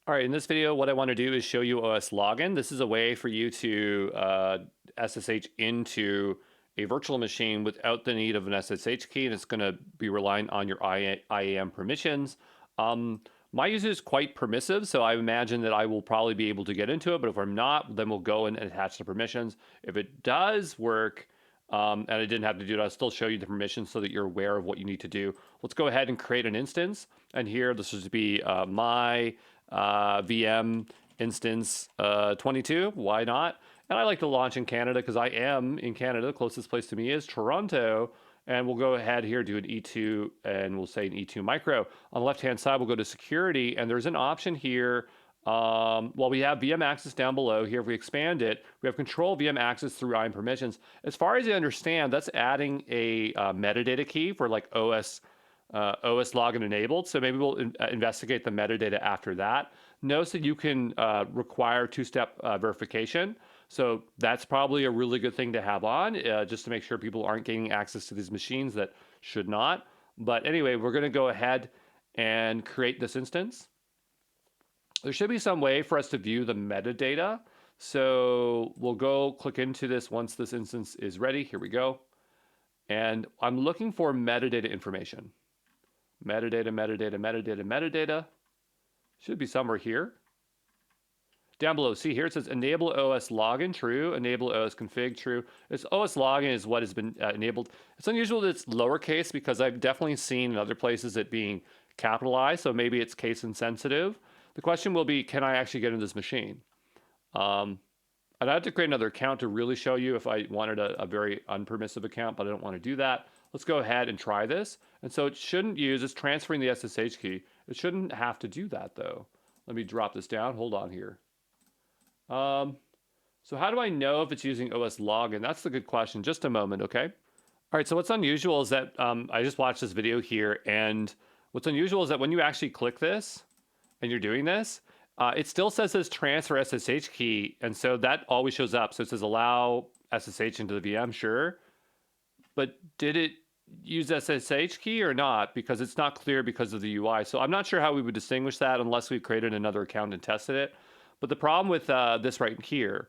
All right, in this video, what I want to do is show you OS login. This is a way for you to SSH into a virtual machine without the need of an SSH key, and it's going to be relying on your IAM permissions. My user is quite permissive, so I imagine that I will probably be able to get into it, but if I'm not, then we'll go and attach the permissions. If it does work, and I didn't have to do it, I'll still show you the permissions so that you're aware of what you need to do. Let's go ahead and create an instance, and here this is to be my VM instance 22. Why not? And I like to launch in Canada because I am in Canada. The closest place to me is Toronto. And we'll go ahead here, do an E2, and we'll say an E2 micro. On the left-hand side, we'll go to security, and there's an option here. Well, we have VM access down below here. If we expand it, we have control VM access through IAM permissions. As far as I understand, that's adding a metadata key for like OS login enabled. So maybe we'll investigate the metadata after that. Notice that you can require two-step verification. So that's probably a really good thing to have on, just to make sure people aren't gaining access to these machines that should not. But anyway, we're going to go ahead and create this instance. There should be some way for us to view the metadata. So we'll go click into this once this instance is ready. Here we go. And I'm looking for metadata information. Metadata. Should be somewhere here. Down below, see here it says enable OS login, true. Enable OS config, true. This OS login is what has been enabled. It's unusual that it's lowercase because I've definitely seen in other places it being capitalized, so maybe it's case insensitive. The question will be, can I actually get into this machine? I'd have to create another account to really show you if I wanted a very unpermissive account, but I don't want to do that. Let's go ahead and try this. And so it shouldn't use, it's transferring the SSH key. It shouldn't have to do that though. Let me drop this down, hold on here. So how do I know if it's using OS login? That's the good question. Just a moment, okay? All right, so what's unusual is that I just watched this video here, and what's unusual is that when you actually click this and you're doing this, it still says this transfer SSH key, and so that always shows up. So it says allow SSH into the VM, sure. But did it use SSH key or not? Because it's not clear because of the UI. So I'm not sure how we would distinguish that unless we created another account and tested it. But the problem with this right here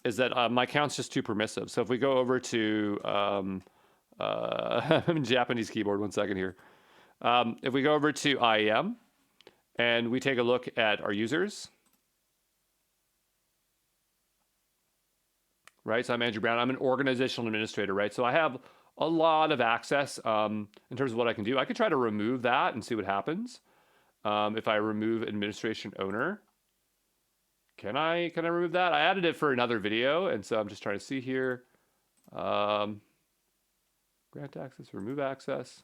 is that my account's just too permissive. So if we go over to Japanese keyboard, 1 second here. If we go over to IAM and we take a look at our users, right? So I'm Andrew Brown. I'm an organizational administrator, right? So I have a lot of access in terms of what I can do. I could try to remove that and see what happens. If I remove administration owner, can I remove that? I added it for another video, and so I'm just trying to see here. Grant access, remove access.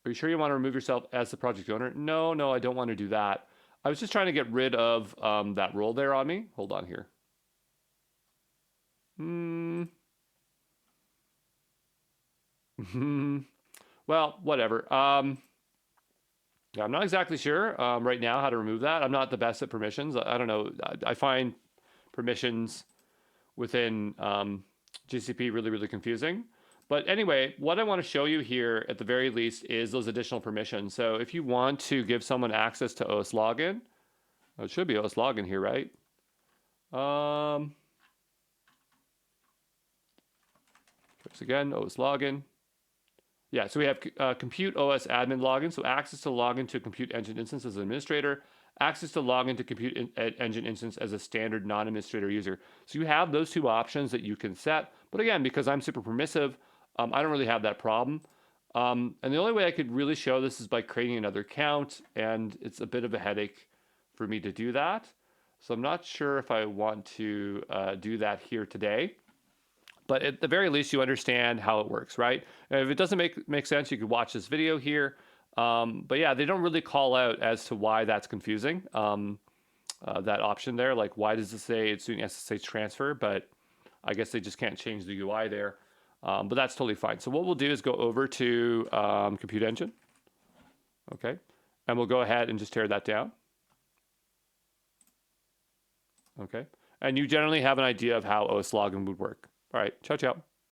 Are you sure you want to remove yourself as the project owner? No, I don't want to do that. I was just trying to get rid of that role there on me. Hold on here. Well, whatever. Yeah, I'm not exactly sure right now how to remove that. I'm not the best at permissions. I don't know. I find permissions within GCP really, really confusing. But anyway, what I want to show you here at the very least is those additional permissions. So if you want to give someone access to OS login, it should be OS login here, right? Once again, OS login. Yeah, so we have compute OS admin login, so access to login to compute engine instance as an administrator, access to login to compute engine instance as a standard non-administrator user. So you have those two options that you can set. But again, because I'm super permissive, I don't really have that problem. And the only way I could really show this is by creating another account, and it's a bit of a headache for me to do that. So I'm not sure if I want to do that here today. But at the very least, you understand how it works, right? And if it doesn't make sense, you could watch this video here. But yeah, they don't really call out as to why that's confusing, that option there. Like, why does it say it's doing SSH transfer? But I guess they just can't change the UI there. But that's totally fine. So what we'll do is go over to Compute Engine. Okay. And we'll go ahead and just tear that down. Okay. And you generally have an idea of how OS login would work. All right, ciao, ciao.